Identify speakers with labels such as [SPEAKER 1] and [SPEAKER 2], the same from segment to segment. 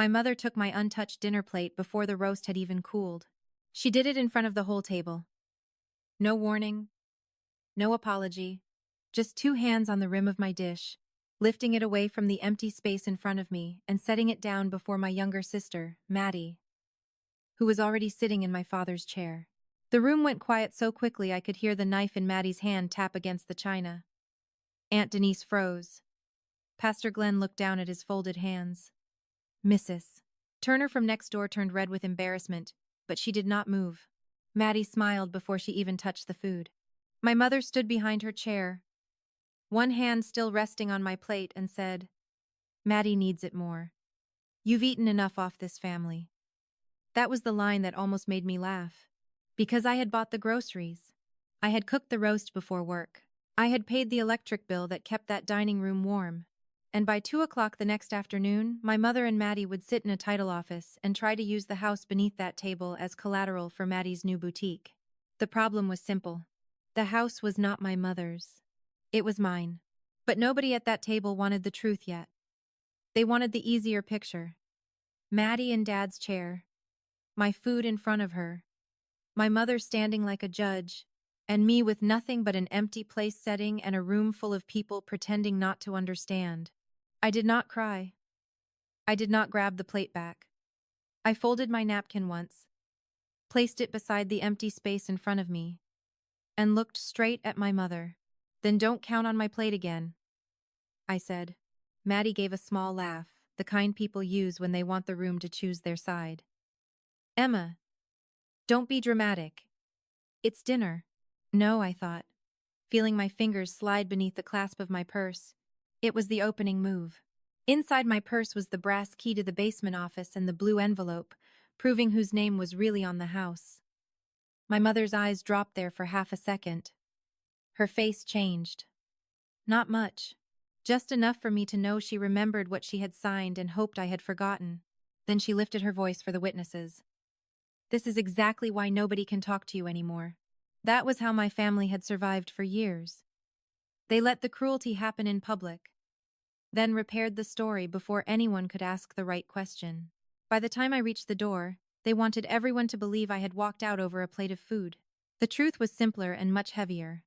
[SPEAKER 1] My mother took my untouched dinner plate before the roast had even cooled. She did it in front of the whole table. No warning, no apology, just two hands on the rim of my dish, lifting it away from the empty space in front of me and setting it down before my younger sister, Maddie, who was already sitting in my father's chair. The room went quiet so quickly I could hear the knife in Maddie's hand tap against the china. Aunt Denise froze. Pastor Glenn looked down at his folded hands. Mrs. Turner from next door turned red with embarrassment, but she did not move. Maddie smiled before she even touched the food. My mother stood behind her chair, one hand still resting on my plate, and said, "Maddie needs it more. You've eaten enough off this family." That was the line that almost made me laugh. Because I had bought the groceries. I had cooked the roast before work. I had paid the electric bill that kept that dining room warm. And by 2 o'clock the next afternoon, my mother and Maddie would sit in a title office and try to use the house beneath that table as collateral for Maddie's new boutique. The problem was simple. The house was not my mother's. It was mine. But nobody at that table wanted the truth yet. They wanted the easier picture. Maddie in Dad's chair. My food in front of her. My mother standing like a judge, and me with nothing but an empty place setting and a room full of people pretending not to understand. I did not cry. I did not grab the plate back. I folded my napkin once, placed it beside the empty space in front of me, and looked straight at my mother. "Then don't count on my plate again," I said. Maddie gave a small laugh, the kind people use when they want the room to choose their side. "Emma, don't be dramatic. It's dinner." No, I thought, feeling my fingers slide beneath the clasp of my purse. It was the opening move. Inside my purse was the brass key to the basement office and the blue envelope, proving whose name was really on the house. My mother's eyes dropped there for half a second. Her face changed. Not much. Just enough for me to know she remembered what she had signed and hoped I had forgotten. Then she lifted her voice for the witnesses. "This is exactly why nobody can talk to you anymore." That was how my family had survived for years. They let the cruelty happen in public, then repaired the story before anyone could ask the right question. By the time I reached the door, they wanted everyone to believe I had walked out over a plate of food. The truth was simpler and much heavier.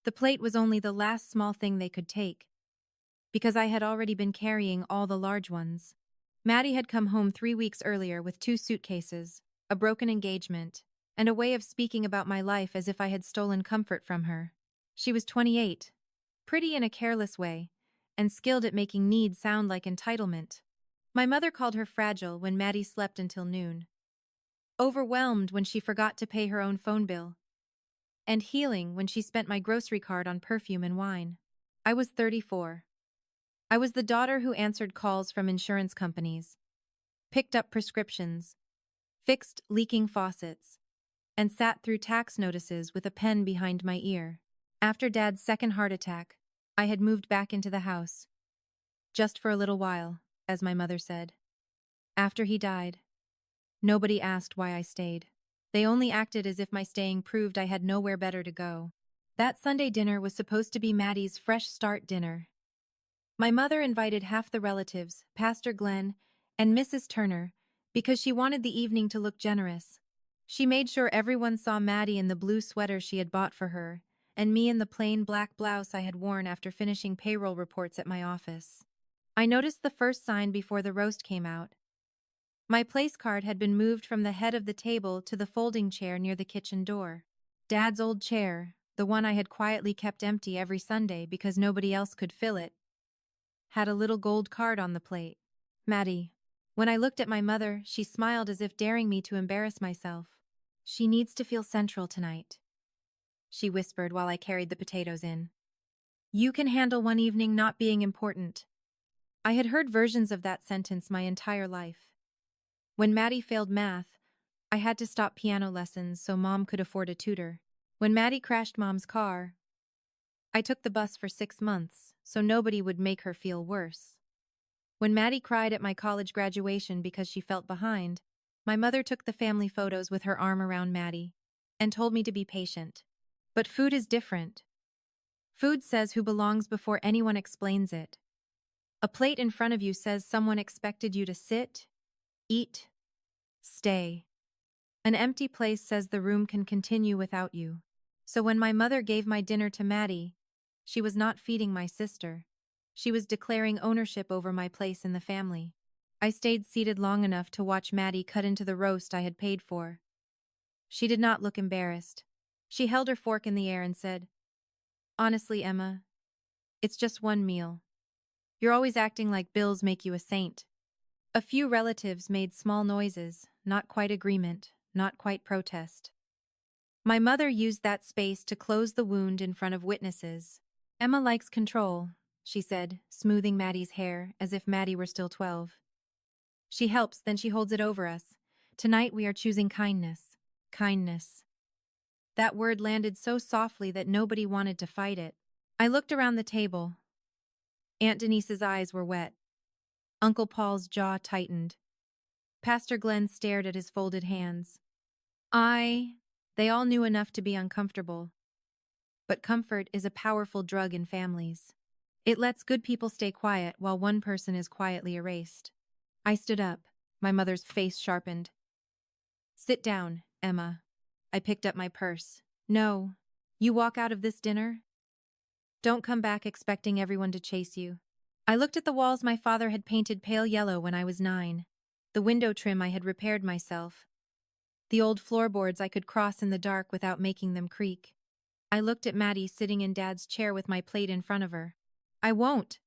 [SPEAKER 1] The plate was only the last small thing they could take, because I had already been carrying all the large ones. Maddie had come home 3 weeks earlier with 2 suitcases, a broken engagement, and a way of speaking about my life as if I had stolen comfort from her. She was 28, pretty in a careless way, and skilled at making need sound like entitlement. My mother called her fragile when Maddie slept until noon, overwhelmed when she forgot to pay her own phone bill, and healing when she spent my grocery card on perfume and wine. I was 34. I was the daughter who answered calls from insurance companies, picked up prescriptions, fixed leaking faucets, and sat through tax notices with a pen behind my ear. After Dad's second heart attack, I had moved back into the house. Just for a little while, as my mother said. After he died, nobody asked why I stayed. They only acted as if my staying proved I had nowhere better to go. That Sunday dinner was supposed to be Maddie's fresh start dinner. My mother invited half the relatives, Pastor Glenn and Mrs. Turner, because she wanted the evening to look generous. She made sure everyone saw Maddie in the blue sweater she had bought for her, and me in the plain black blouse I had worn after finishing payroll reports at my office. I noticed the first sign before the roast came out. My place card had been moved from the head of the table to the folding chair near the kitchen door. Dad's old chair, the one I had quietly kept empty every Sunday because nobody else could fill it, had a little gold card on the plate. "Maddie." When I looked at my mother, she smiled as if daring me to embarrass myself. "She needs to feel central tonight," she whispered while I carried the potatoes in. "You can handle one evening not being important." I had heard versions of that sentence my entire life. When Maddie failed math, I had to stop piano lessons so Mom could afford a tutor. When Maddie crashed Mom's car, I took the bus for 6 months so nobody would make her feel worse. When Maddie cried at my college graduation because she felt behind, my mother took the family photos with her arm around Maddie and told me to be patient. But food is different. Food says who belongs before anyone explains it. A plate in front of you says someone expected you to sit, eat, stay. An empty place says the room can continue without you. So when my mother gave my dinner to Maddie, she was not feeding my sister. She was declaring ownership over my place in the family. I stayed seated long enough to watch Maddie cut into the roast I had paid for. She did not look embarrassed. She held her fork in the air and said, "Honestly, Emma, it's just one meal. You're always acting like bills make you a saint." A few relatives made small noises, not quite agreement, not quite protest. My mother used that space to close the wound in front of witnesses. "Emma likes control," she said, smoothing Maddie's hair as if Maddie were still 12. "She helps, then she holds it over us. Tonight we are choosing kindness. Kindness." That word landed so softly that nobody wanted to fight it. I looked around the table. Aunt Denise's eyes were wet. Uncle Paul's jaw tightened. Pastor Glenn stared at his folded hands. They all knew enough to be uncomfortable. But comfort is a powerful drug in families. It lets good people stay quiet while one person is quietly erased. I stood up. My mother's face sharpened. "Sit down, Emma." I picked up my purse. "No. You walk out of this dinner? Don't come back expecting everyone to chase you." I looked at the walls my father had painted pale yellow when I was 9. The window trim I had repaired myself. The old floorboards I could cross in the dark without making them creak. I looked at Maddie sitting in Dad's chair with my plate in front of her. "I won't,"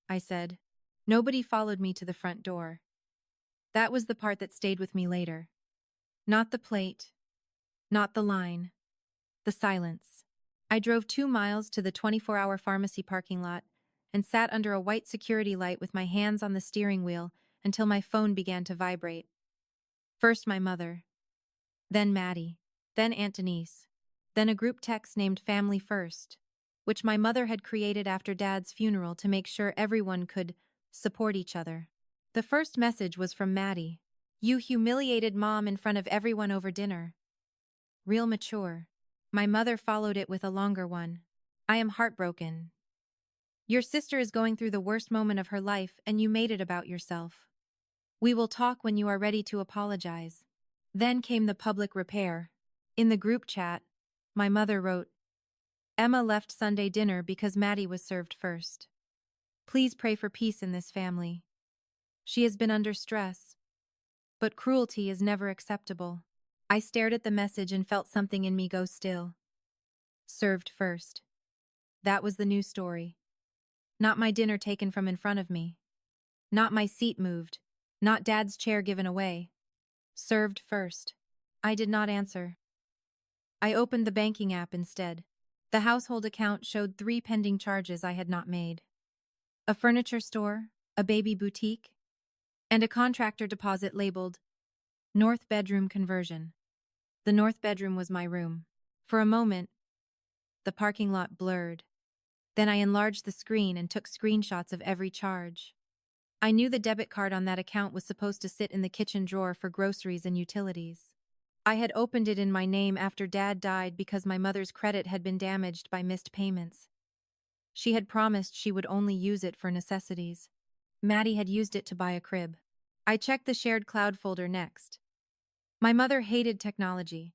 [SPEAKER 1] I said. Nobody followed me to the front door. That was the part that stayed with me later. Not the plate. Not the line. The silence. I drove 2 miles to the 24-hour pharmacy parking lot and sat under a white security light with my hands on the steering wheel until my phone began to vibrate. First my mother. Then Maddie. Then Aunt Denise. Then a group text named Family First, which my mother had created after Dad's funeral to make sure everyone could support each other. The first message was from Maddie. "You humiliated Mom in front of everyone over dinner." Real mature. My mother followed it with a longer one. "I am heartbroken. Your sister is going through the worst moment of her life and you made it about yourself. We will talk when you are ready to apologize." Then came the public repair. In the group chat, my mother wrote, "Emma left Sunday dinner because Maddie was served first. Please pray for peace in this family. She has been under stress. But cruelty is never acceptable." I stared at the message and felt something in me go still. Served first. That was the new story. Not my dinner taken from in front of me. Not my seat moved. Not Dad's chair given away. Served first. I did not answer. I opened the banking app instead. The household account showed 3 pending charges I had not made. A furniture store, a baby boutique, and a contractor deposit labeled North Bedroom Conversion. The north bedroom was my room. For a moment, the parking lot blurred. Then I enlarged the screen and took screenshots of every charge. I knew the debit card on that account was supposed to sit in the kitchen drawer for groceries and utilities. I had opened it in my name after Dad died because my mother's credit had been damaged by missed payments. She had promised she would only use it for necessities. Maddie had used it to buy a crib. I checked the shared cloud folder next. My mother hated technology,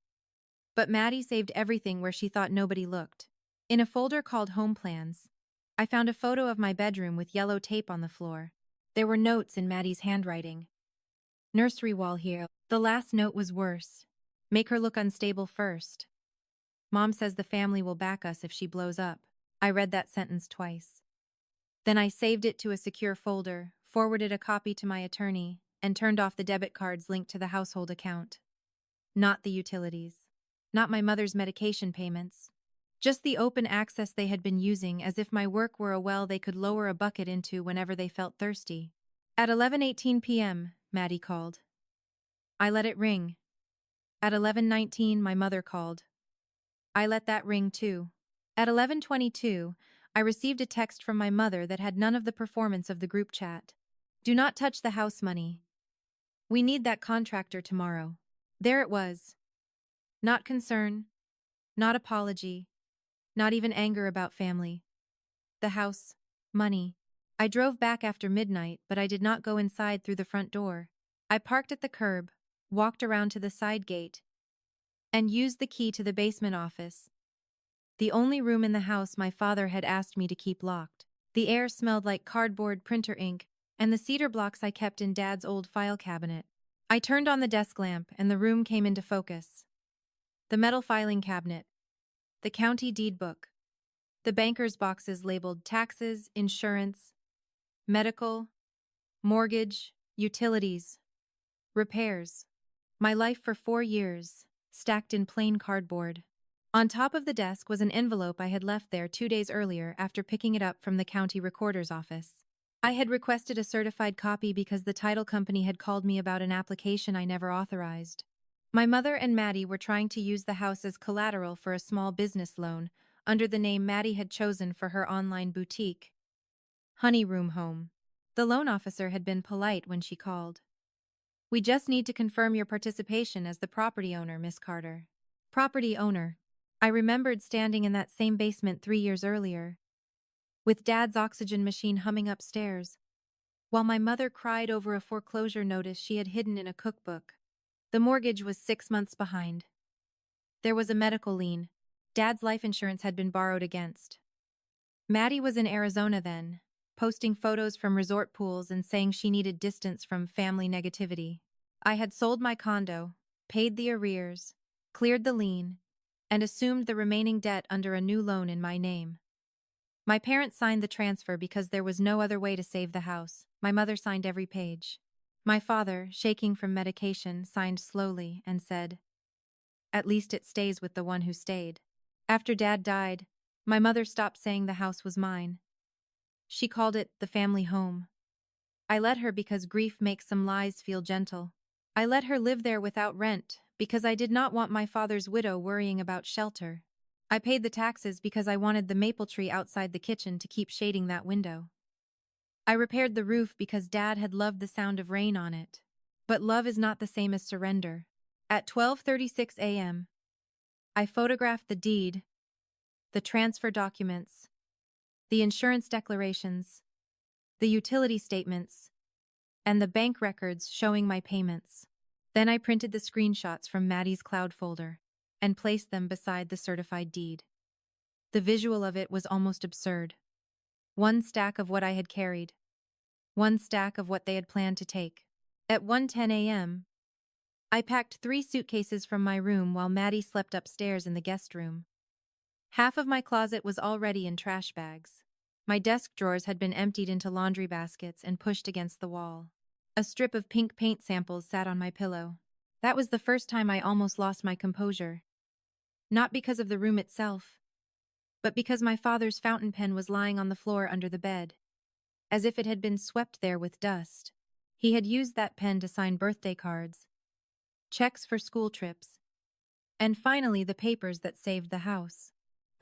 [SPEAKER 1] but Maddie saved everything where she thought nobody looked. In a folder called Home Plans, I found a photo of my bedroom with yellow tape on the floor. There were notes in Maddie's handwriting. "Nursery wall here." The last note was worse. "Make her look unstable first. Mom says the family will back us if she blows up." I read that sentence twice. Then I saved it to a secure folder, forwarded a copy to my attorney, and turned off the debit cards linked to the household account. Not the utilities. Not my mother's medication payments. Just the open access they had been using as if my work were a well they could lower a bucket into whenever they felt thirsty. At 11:18 p.m., Maddie called. I let it ring. At 11:19, my mother called. I let that ring too. At 11:22, I received a text from my mother that had none of the performance of the group chat. "Do not touch the house money. We need that contractor tomorrow." There it was. Not concern, not apology, not even anger about family. The house, money. I drove back after midnight, but I did not go inside through the front door. I parked at the curb, walked around to the side gate, and used the key to the basement office, the only room in the house my father had asked me to keep locked. The air smelled like cardboard printer ink and the cedar blocks I kept in Dad's old file cabinet. I turned on the desk lamp and the room came into focus. The metal filing cabinet, the county deed book, the banker's boxes labeled taxes, insurance, medical, mortgage, utilities, repairs. My life for 4 years, stacked in plain cardboard. On top of the desk was an envelope I had left there 2 days earlier after picking it up from the county recorder's office. I had requested a certified copy because the title company had called me about an application I never authorized. My mother and Maddie were trying to use the house as collateral for a small business loan under the name Maddie had chosen for her online boutique, Honey Room Home. The loan officer had been polite when she called. "We just need to confirm your participation as the property owner, Miss Carter." Property owner. I remembered standing in that same basement 3 years earlier, with Dad's oxygen machine humming upstairs, while my mother cried over a foreclosure notice she had hidden in a cookbook. The mortgage was 6 months behind. There was a medical lien. Dad's life insurance had been borrowed against. Maddie was in Arizona then, posting photos from resort pools and saying she needed distance from family negativity. I had sold my condo, paid the arrears, cleared the lien, and assumed the remaining debt under a new loan in my name. My parents signed the transfer because there was no other way to save the house. My mother signed every page. My father, shaking from medication, signed slowly and said, "At least it stays with the one who stayed." After Dad died, my mother stopped saying the house was mine. She called it the family home. I let her because grief makes some lies feel gentle. I let her live there without rent because I did not want my father's widow worrying about shelter. I paid the taxes because I wanted the maple tree outside the kitchen to keep shading that window. I repaired the roof because Dad had loved the sound of rain on it. But love is not the same as surrender. At 12:36 a.m., I photographed the deed, the transfer documents, the insurance declarations, the utility statements, and the bank records showing my payments. Then I printed the screenshots from Maddie's cloud folder and placed them beside the certified deed. The visual of it was almost absurd. One stack of what I had carried. One stack of what they had planned to take. At 1:10 a.m., I packed 3 suitcases from my room while Maddie slept upstairs in the guest room. Half of my closet was already in trash bags. My desk drawers had been emptied into laundry baskets and pushed against the wall. A strip of pink paint samples sat on my pillow. That was the first time I almost lost my composure. Not because of the room itself, but because my father's fountain pen was lying on the floor under the bed, as if it had been swept there with dust. He had used that pen to sign birthday cards, checks for school trips, and finally the papers that saved the house.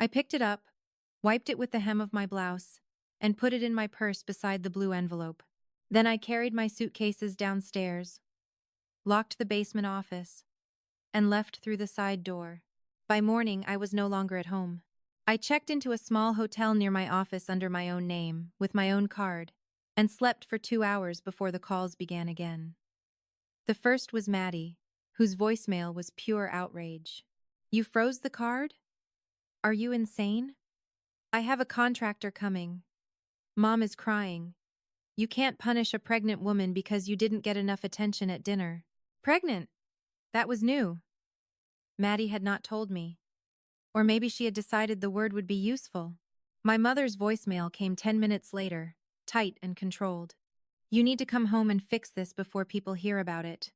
[SPEAKER 1] I picked it up, wiped it with the hem of my blouse, and put it in my purse beside the blue envelope. Then I carried my suitcases downstairs, locked the basement office, and left through the side door. By morning, I was no longer at home. I checked into a small hotel near my office under my own name, with my own card, and slept for 2 hours before the calls began again. The first was Maddie, whose voicemail was pure outrage. "You froze the card? Are you insane? I have a contractor coming. Mom is crying. You can't punish a pregnant woman because you didn't get enough attention at dinner." Pregnant? That was new. Maddie had not told me. Or maybe she had decided the word would be useful. My mother's voicemail came 10 minutes later, tight and controlled. "You need to come home and fix this before people hear about it.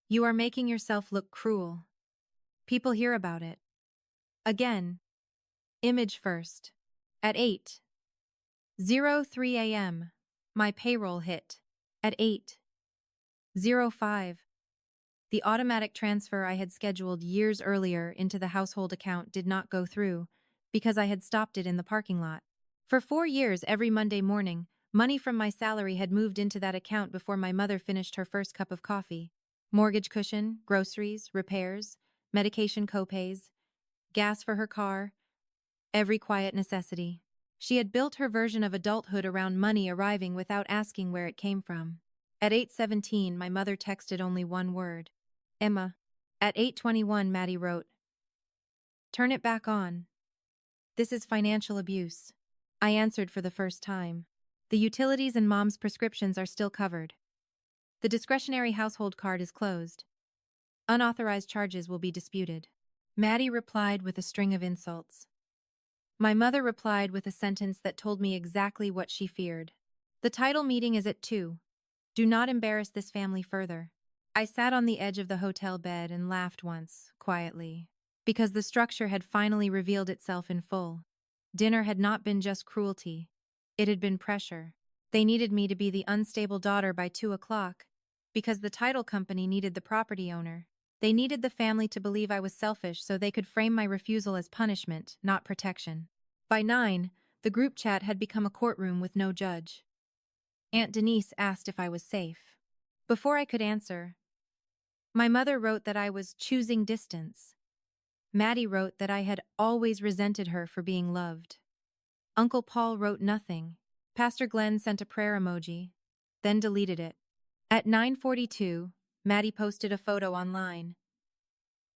[SPEAKER 1] You are making yourself look cruel. People hear about it." Again. Image first. At 8:03 a.m., my payroll hit. At 8:05, the automatic transfer I had scheduled years earlier into the household account did not go through because I had stopped it in the parking lot. For 4 years, every Monday morning, money from my salary had moved into that account before my mother finished her first cup of coffee. Mortgage cushion, groceries, repairs, medication copays, gas for her car, every quiet necessity. She had built her version of adulthood around money arriving without asking where it came from. At 8:17, my mother texted only one word. Emma. At 8:21, Maddie wrote, "Turn it back on. This is financial abuse." I answered for the first time. "The utilities and mom's prescriptions are still covered. The discretionary household card is closed. Unauthorized charges will be disputed." Maddie replied with a string of insults. My mother replied with a sentence that told me exactly what she feared. "The title meeting is at 2. Do not embarrass this family further." I sat on the edge of the hotel bed and laughed once, quietly, because the structure had finally revealed itself in full. Dinner had not been just cruelty. It had been pressure. They needed me to be the unstable daughter by 2 o'clock, because the title company needed the property owner. They needed the family to believe I was selfish so they could frame my refusal as punishment, not protection. By 9, the group chat had become a courtroom with no judge. Aunt Denise asked if I was safe. Before I could answer, my mother wrote that I was choosing distance. Maddie wrote that I had always resented her for being loved. Uncle Paul wrote nothing. Pastor Glenn sent a prayer emoji, then deleted it. At 9:42, Maddie posted a photo online.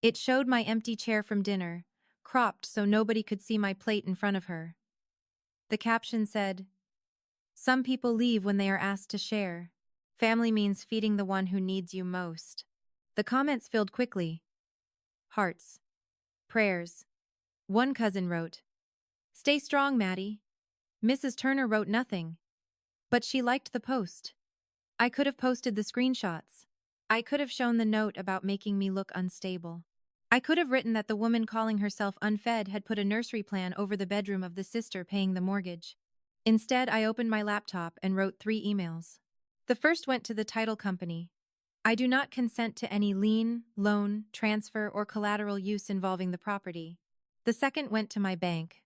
[SPEAKER 1] It showed my empty chair from dinner, cropped so nobody could see my plate in front of her. The caption said, "Some people leave when they are asked to share. Family means feeding the one who needs you most." The comments filled quickly. Hearts. Prayers. One cousin wrote, "Stay strong, Maddie." Mrs. Turner wrote nothing, but she liked the post. I could have posted the screenshots. I could have shown the note about making me look unstable. I could have written that the woman calling herself unfed had put a nursery plan over the bedroom of the sister paying the mortgage. Instead, I opened my laptop and wrote 3 emails. The first went to the title company. "I do not consent to any lien, loan, transfer, or collateral use involving the property." The second went to my bank.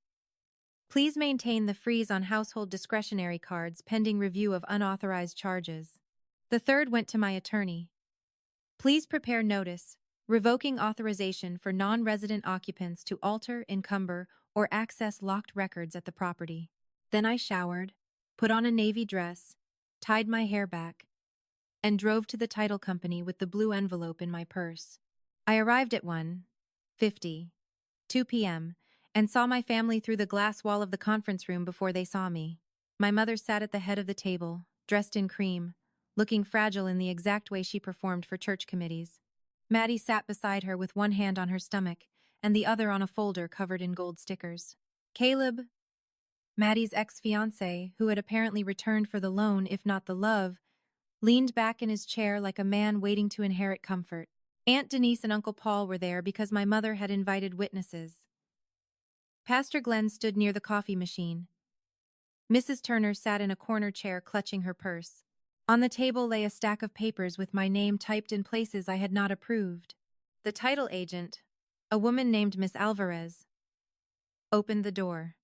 [SPEAKER 1] "Please maintain the freeze on household discretionary cards pending review of unauthorized charges." The third went to my attorney. "Please prepare notice revoking authorization for non-resident occupants to alter, encumber, or access locked records at the property." Then I showered, put on a navy dress, tied my hair back, and drove to the title company with the blue envelope in my purse. I arrived at 1:50, 2 p.m., and saw my family through the glass wall of the conference room before they saw me. My mother sat at the head of the table, dressed in cream, looking fragile in the exact way she performed for church committees. Maddie sat beside her with one hand on her stomach and the other on a folder covered in gold stickers. Caleb, Maddie's ex-fiancé, who had apparently returned for the loan if not the love, leaned back in his chair like a man waiting to inherit comfort. Aunt Denise and Uncle Paul were there because my mother had invited witnesses. Pastor Glenn stood near the coffee machine. Mrs. Turner sat in a corner chair clutching her purse. On the table lay a stack of papers with my name typed in places I had not approved. The title agent, a woman named Miss Alvarez, opened the door.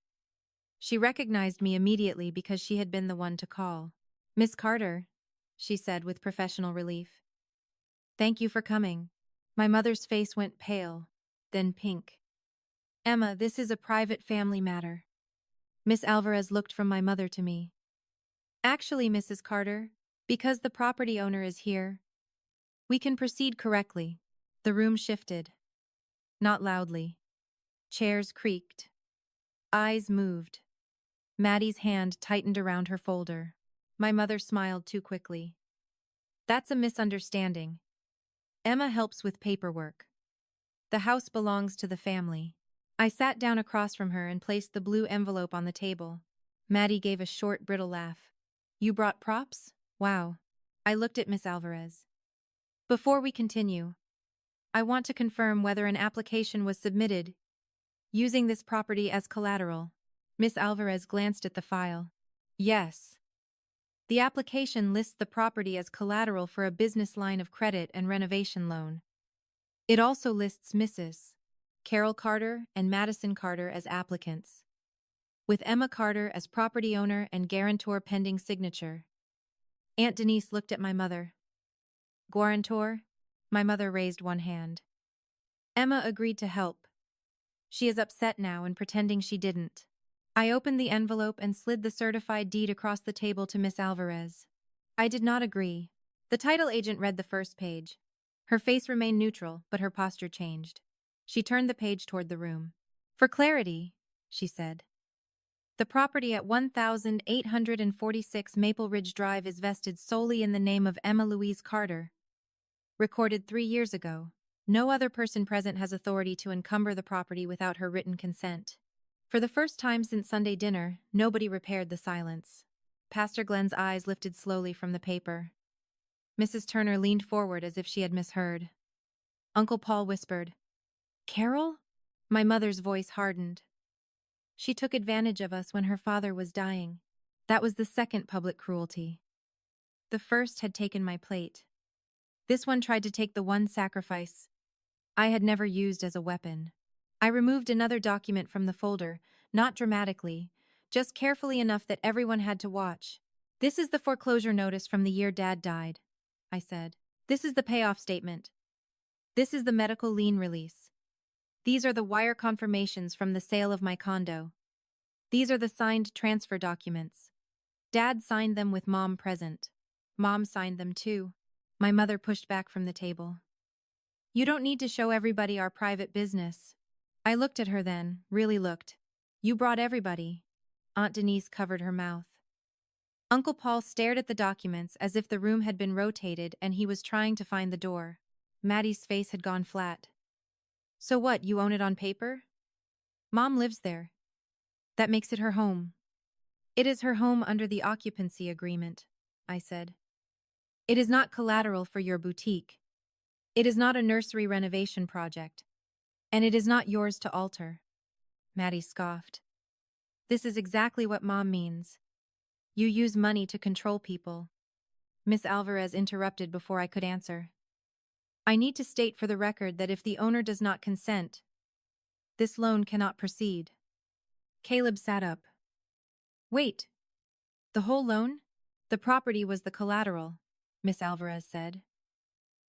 [SPEAKER 1] She recognized me immediately because she had been the one to call. "Miss Carter," she said with professional relief. "Thank you for coming." My mother's face went pale, then pink. "Emma, this is a private family matter." Miss Alvarez looked from my mother to me. "Actually, Mrs. Carter, because the property owner is here, we can proceed correctly." The room shifted. Not loudly. Chairs creaked. Eyes moved. Maddie's hand tightened around her folder. My mother smiled too quickly. "That's a misunderstanding. Emma helps with paperwork. The house belongs to the family." I sat down across from her and placed the blue envelope on the table. Maddie gave a short, brittle laugh. "You brought props? Wow." I looked at Miss Alvarez. "Before we continue, I want to confirm whether an application was submitted using this property as collateral." Miss Alvarez glanced at the file. "Yes. The application lists the property as collateral for a business line of credit and renovation loan. It also lists Mrs. Carol Carter and Madison Carter as applicants, with Emma Carter as property owner and guarantor pending signature." Aunt Denise looked at my mother. "Guarantor?" My mother raised one hand. "Emma agreed to help. She is upset now and pretending she didn't." I opened the envelope and slid the certified deed across the table to Miss Alvarez. I did not agree. The title agent read the first page. Her face remained neutral, but her posture changed. She turned the page toward the room. For clarity, she said. The property at 1846 Maple Ridge Drive is vested solely in the name of Emma Louise Carter. Recorded 3 years ago. No other person present has authority to encumber the property without her written consent. For the first time since Sunday dinner, nobody repaired the silence. Pastor Glenn's eyes lifted slowly from the paper. Mrs. Turner leaned forward as if she had misheard. Uncle Paul whispered, "Carol?" My mother's voice hardened. She took advantage of us when her father was dying. That was the second public cruelty. The first had taken my plate. This one tried to take the one sacrifice I had never used as a weapon. I removed another document from the folder, not dramatically, just carefully enough that everyone had to watch. "This is the foreclosure notice from the year Dad died," I said. "This is the payoff statement. This is the medical lien release. These are the wire confirmations from the sale of my condo. These are the signed transfer documents. Dad signed them with Mom present. Mom signed them too." My mother pushed back from the table. "You don't need to show everybody our private business." I looked at her then, really looked. "You brought everybody." Aunt Denise covered her mouth. Uncle Paul stared at the documents as if the room had been rotated and he was trying to find the door. Maddie's face had gone flat. "So what, you own it on paper?" "Mom lives there. That makes it her home." "It is her home under the occupancy agreement," I said. "It is not collateral for your boutique. It is not a nursery renovation project. And it is not yours to alter." Maddie scoffed. "This is exactly what Mom means. You use money to control people." Miss Alvarez interrupted before I could answer. "I need to state for the record that if the owner does not consent, this loan cannot proceed." Caleb sat up. "Wait. The whole loan?" "The property was the collateral," Miss Alvarez said.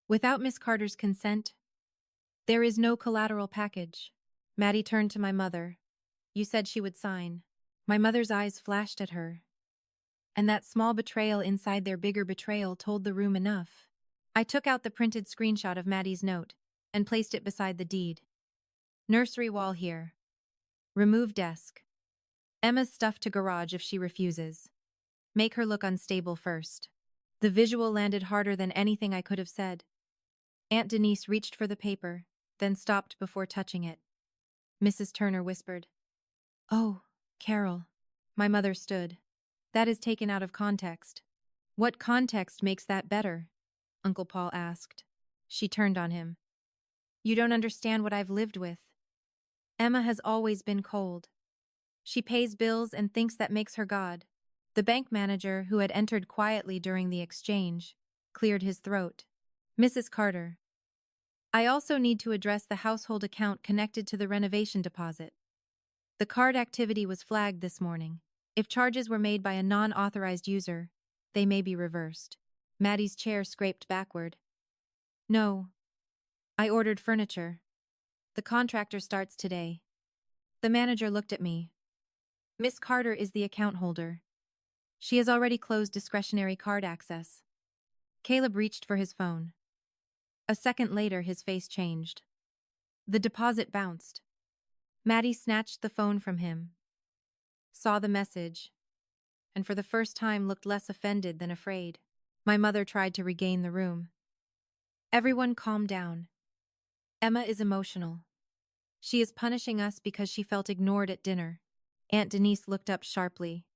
[SPEAKER 1] "Without Miss Carter's consent, there is no collateral package." Maddie turned to my mother. "You said she would sign." My mother's eyes flashed at her. And that small betrayal inside their bigger betrayal told the room enough. I took out the printed screenshot of Maddie's note and placed it beside the deed. "Nursery wall here. Remove desk. Emma's stuff to garage if she refuses. Make her look unstable first." The visual landed harder than anything I could have said. Aunt Denise reached for the paper, then stopped before touching it. Mrs. Turner whispered, "Oh, Carol." My mother stood. "That is taken out of context." "What context makes that better?" Uncle Paul asked. She turned on him. "You don't understand what I've lived with. Emma has always been cold. She pays bills and thinks that makes her God." The bank manager, who had entered quietly during the exchange, cleared his throat. "Mrs. Carter, I also need to address the household account connected to the renovation deposit. The card activity was flagged this morning. If charges were made by a non-authorized user, they may be reversed." Maddie's chair scraped backward. "No. I ordered furniture. The contractor starts today." The manager looked at me. "Miss Carter is the account holder. She has already closed discretionary card access." Caleb reached for his phone. A second later, his face changed. The deposit bounced. Maddie snatched the phone from him, saw the message, and for the first time looked less offended than afraid. My mother tried to regain the room. "Everyone calm down. Emma is emotional. She is punishing us because she felt ignored at dinner." Aunt Denise looked up sharply.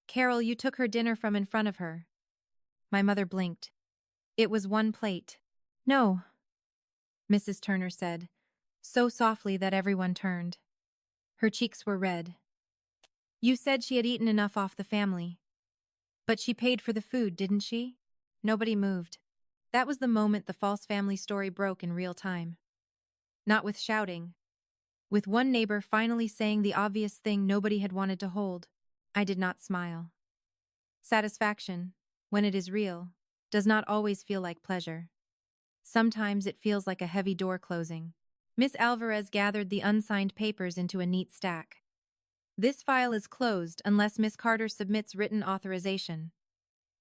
[SPEAKER 1] "Carol, you took her dinner from in front of her." My mother blinked. "It was one plate." "No," Mrs. Turner said, so softly that everyone turned. Her cheeks were red. "You said she had eaten enough off the family. But she paid for the food, didn't she?" Nobody moved. That was the moment the false family story broke in real time. Not with shouting. With one neighbor finally saying the obvious thing nobody had wanted to hold. I did not smile. Satisfaction, when it is real, does not always feel like pleasure. Sometimes it feels like a heavy door closing. Miss Alvarez gathered the unsigned papers into a neat stack. This file is closed unless Miss Carter submits written authorization.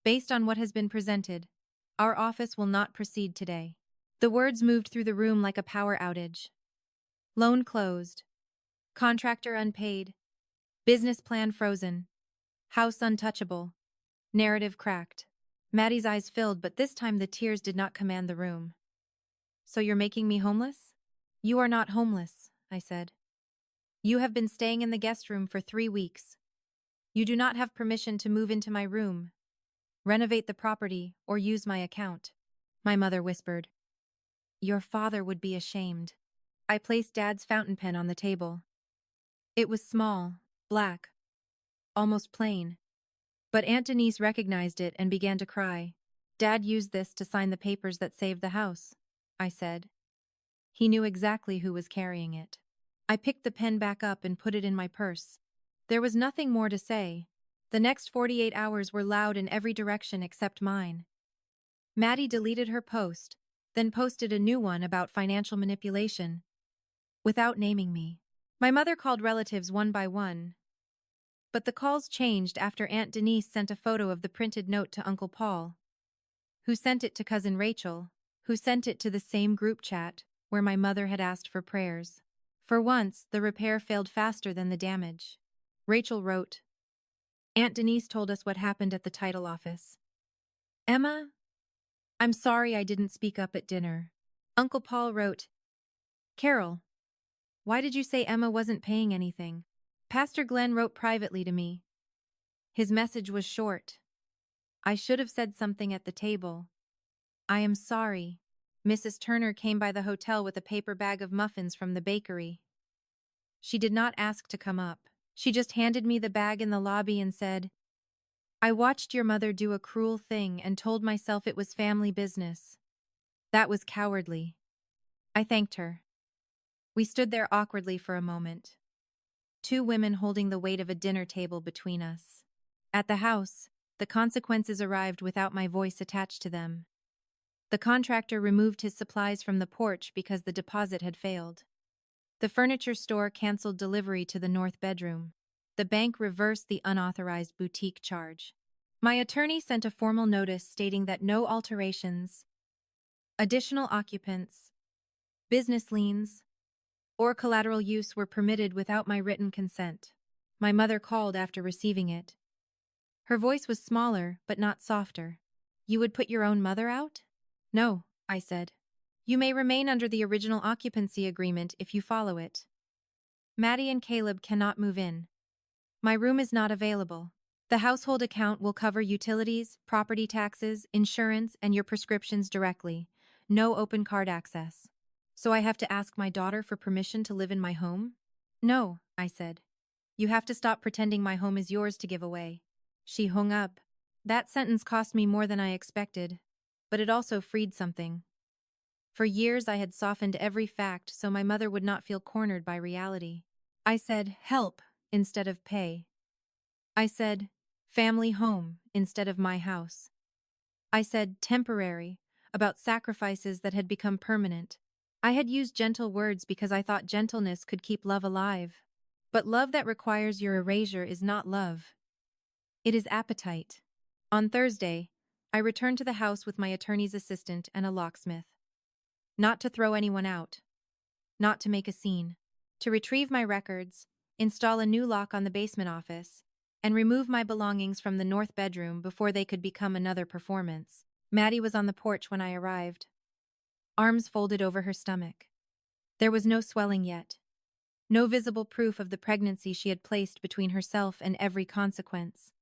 [SPEAKER 1] Based on what has been presented, our office will not proceed today. The words moved through the room like a power outage. Loan closed. Contractor unpaid. Business plan frozen. House untouchable. Narrative cracked. Maddie's eyes filled, but this time the tears did not command the room. So you're making me homeless? You are not homeless, I said. You have been staying in the guest room for 3 weeks. You do not have permission to move into my room, renovate the property, or use my account. My mother whispered. Your father would be ashamed. I placed Dad's fountain pen on the table. It was small, black, almost plain. But Aunt Denise recognized it and began to cry. Dad used this to sign the papers that saved the house, I said. He knew exactly who was carrying it. I picked the pen back up and put it in my purse. There was nothing more to say. The next 48 hours were loud in every direction except mine. Maddie deleted her post, then posted a new one about financial manipulation, without naming me. My mother called relatives one by one, but the calls changed after Aunt Denise sent a photo of the printed note to Uncle Paul, who sent it to Cousin Rachel, who sent it to the same group chat where my mother had asked for prayers. For once, the repair failed faster than the damage. Rachel wrote, Aunt Denise told us what happened at the title office. Emma, I'm sorry I didn't speak up at dinner. Uncle Paul wrote, Carol, why did you say Emma wasn't paying anything? Pastor Glenn wrote privately to me. His message was short. I should have said something at the table. I am sorry. Mrs. Turner came by the hotel with a paper bag of muffins from the bakery. She did not ask to come up. She just handed me the bag in the lobby and said, I watched your mother do a cruel thing and told myself it was family business. That was cowardly. I thanked her. We stood there awkwardly for a moment. 2 women holding the weight of a dinner table between us. At the house, the consequences arrived without my voice attached to them. The contractor removed his supplies from the porch because the deposit had failed. The furniture store canceled delivery to the north bedroom. The bank reversed the unauthorized boutique charge. My attorney sent a formal notice stating that no alterations, additional occupants, business liens, or collateral use were permitted without my written consent. My mother called after receiving it. Her voice was smaller, but not softer. You would put your own mother out? No, I said. You may remain under the original occupancy agreement if you follow it. Maddie and Caleb cannot move in. My room is not available. The household account will cover utilities, property taxes, insurance, and your prescriptions directly. No open card access. So I have to ask my daughter for permission to live in my home? No, I said. You have to stop pretending my home is yours to give away. She hung up. That sentence cost me more than I expected, but it also freed something. For years I had softened every fact so my mother would not feel cornered by reality. I said, help, instead of pay. I said, family home, instead of my house. I said, temporary, about sacrifices that had become permanent. I had used gentle words because I thought gentleness could keep love alive. But love that requires your erasure is not love. It is appetite. On Thursday, I returned to the house with my attorney's assistant and a locksmith. Not to throw anyone out. Not to make a scene. To retrieve my records, install a new lock on the basement office, and remove my belongings from the north bedroom before they could become another performance. Maddie was on the porch when I arrived, arms folded over her stomach. There was no swelling yet. No visible proof of the pregnancy she had placed between herself and every consequence.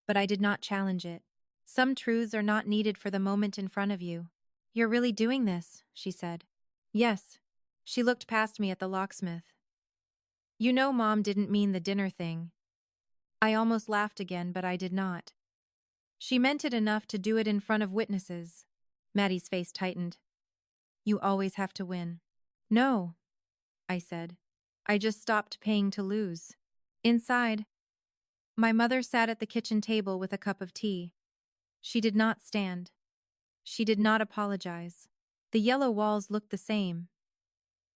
[SPEAKER 1] But I did not challenge it. Some truths are not needed for the moment in front of you. You're really doing this, she said. Yes. She looked past me at the locksmith. You know Mom didn't mean the dinner thing. I almost laughed again, but I did not. She meant it enough to do it in front of witnesses. Maddie's face tightened. You always have to win. No, I said. I just stopped paying to lose. Inside, my mother sat at the kitchen table with a cup of tea. She did not stand. She did not apologize. The yellow walls looked the same.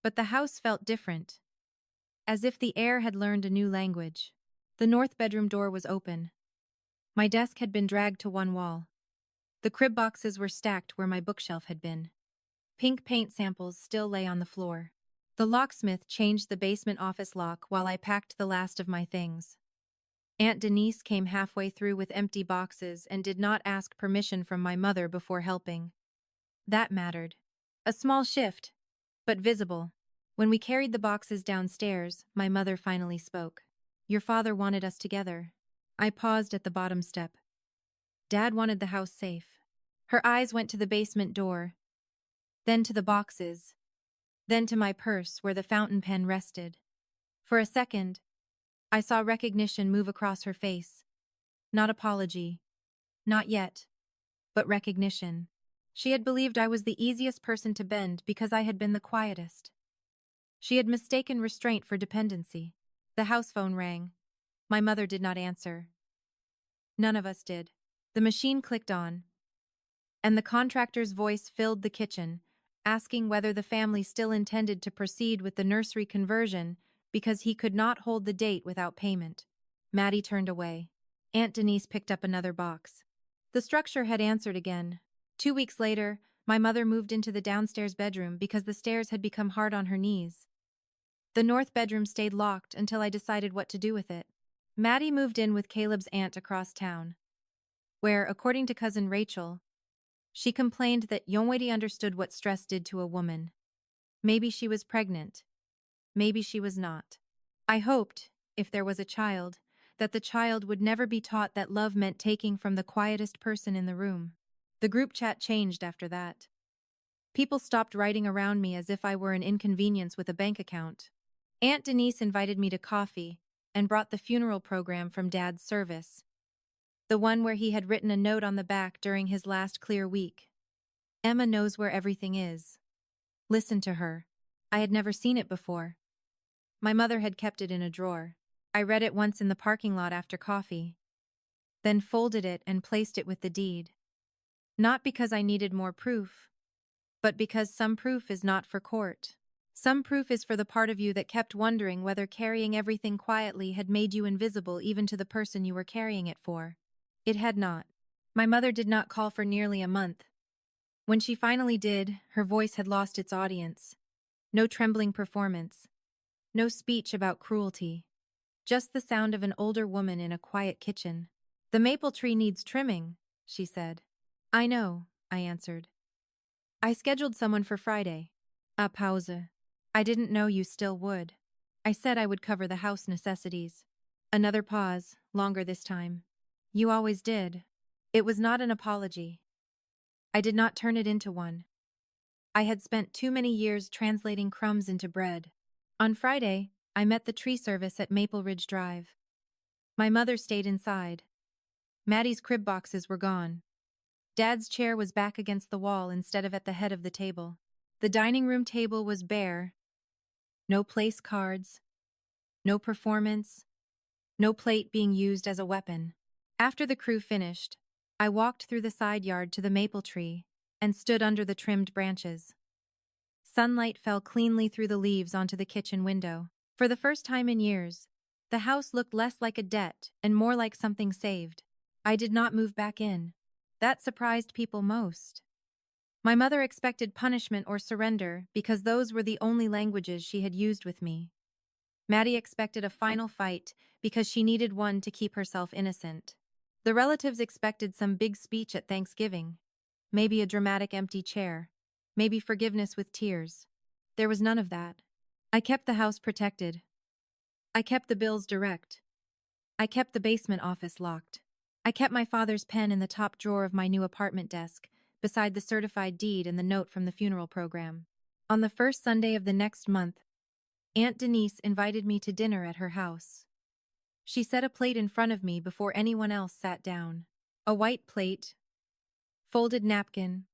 [SPEAKER 1] But the house felt different, as if the air had learned a new language. The north bedroom door was open. My desk had been dragged to one wall. The crib boxes were stacked where my bookshelf had been. Pink paint samples still lay on the floor. The locksmith changed the basement office lock while I packed the last of my things. Aunt Denise came halfway through with empty boxes and did not ask permission from my mother before helping. That mattered. A small shift, but visible. When we carried the boxes downstairs, my mother finally spoke. Your father wanted us together. I paused at the bottom step. Dad wanted the house safe. Her eyes went to the basement door, then to the boxes, then to my purse where the fountain pen rested. For a second, I saw recognition move across her face. Not apology. Not yet. But recognition. She had believed I was the easiest person to bend because I had been the quietest. She had mistaken restraint for dependency. The house phone rang. My mother did not answer. None of us did. The machine clicked on, and the contractor's voice filled the kitchen, asking whether the family still intended to proceed with the nursery conversion because he could not hold the date without payment. Maddie turned away. Aunt Denise picked up another box. The structure had answered again. 2 weeks later, my mother moved into the downstairs bedroom because the stairs had become hard on her knees. The north bedroom stayed locked until I decided what to do with it. Maddie moved in with Caleb's aunt across town, where, according to cousin Rachel, she complained that Yonwedi understood what stress did to a woman. Maybe she was pregnant. Maybe she was not. I hoped, if there was a child, that the child would never be taught that love meant taking from the quietest person in the room. The group chat changed after that. People stopped writing around me as if I were an inconvenience with a bank account. Aunt Denise invited me to coffee and brought the funeral program from Dad's service. The one where he had written a note on the back during his last clear week. Emma knows where everything is. Listen to her. I had never seen it before. My mother had kept it in a drawer. I read it once in the parking lot after coffee, then folded it and placed it with the deed. Not because I needed more proof, but because some proof is not for court. Some proof is for the part of you that kept wondering whether carrying everything quietly had made you invisible even to the person you were carrying it for. It had not. My mother did not call for nearly a month. When she finally did, her voice had lost its audience. No trembling performance. No speech about cruelty. Just the sound of an older woman in a quiet kitchen. The maple tree needs trimming, she said. I know, I answered. I scheduled someone for Friday. A pause. I didn't know you still would. I said I would cover the house necessities. Another pause, longer this time. You always did. It was not an apology. I did not turn it into one. I had spent too many years translating crumbs into bread. On Friday, I met the tree service at Maple Ridge Drive. My mother stayed inside. Maddie's crib boxes were gone. Dad's chair was back against the wall instead of at the head of the table. The dining room table was bare. No place cards. No performance. No plate being used as a weapon. After the crew finished, I walked through the side yard to the maple tree and stood under the trimmed branches. Sunlight fell cleanly through the leaves onto the kitchen window. For the first time in years, the house looked less like a debt and more like something saved. I did not move back in. That surprised people most. My mother expected punishment or surrender because those were the only languages she had used with me. Maddie expected a final fight because she needed one to keep herself innocent. The relatives expected some big speech at Thanksgiving. Maybe a dramatic empty chair. Maybe forgiveness with tears. There was none of that. I kept the house protected. I kept the bills direct. I kept the basement office locked. I kept my father's pen in the top drawer of my new apartment desk, beside the certified deed and the note from the funeral program. On the first Sunday of the next month, Aunt Denise invited me to dinner at her house. She set a plate in front of me before anyone else sat down. A white plate, folded napkin,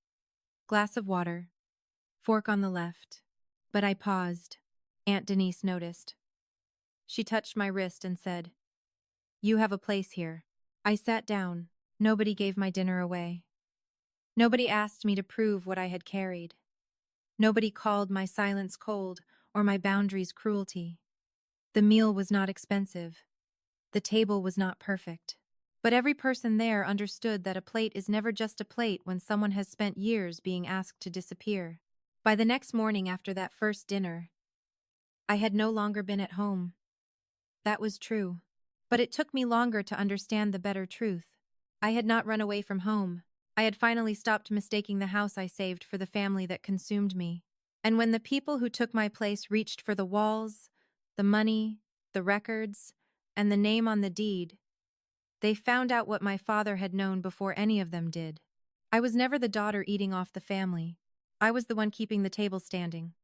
[SPEAKER 1] glass of water, fork on the left. But I paused. Aunt Denise noticed. She touched my wrist and said, "You have a place here." I sat down. Nobody gave my dinner away. Nobody asked me to prove what I had carried. Nobody called my silence cold or my boundaries cruelty. The meal was not expensive. The table was not perfect. But every person there understood that a plate is never just a plate when someone has spent years being asked to disappear. By the next morning after that first dinner, I had no longer been at home. That was true. But it took me longer to understand the better truth. I had not run away from home. I had finally stopped mistaking the house I saved for the family that consumed me. And when the people who took my place reached for the walls, the money, the records, and the name on the deed, they found out what my father had known before any of them did. I was never the daughter eating off the family. I was the one keeping the table standing.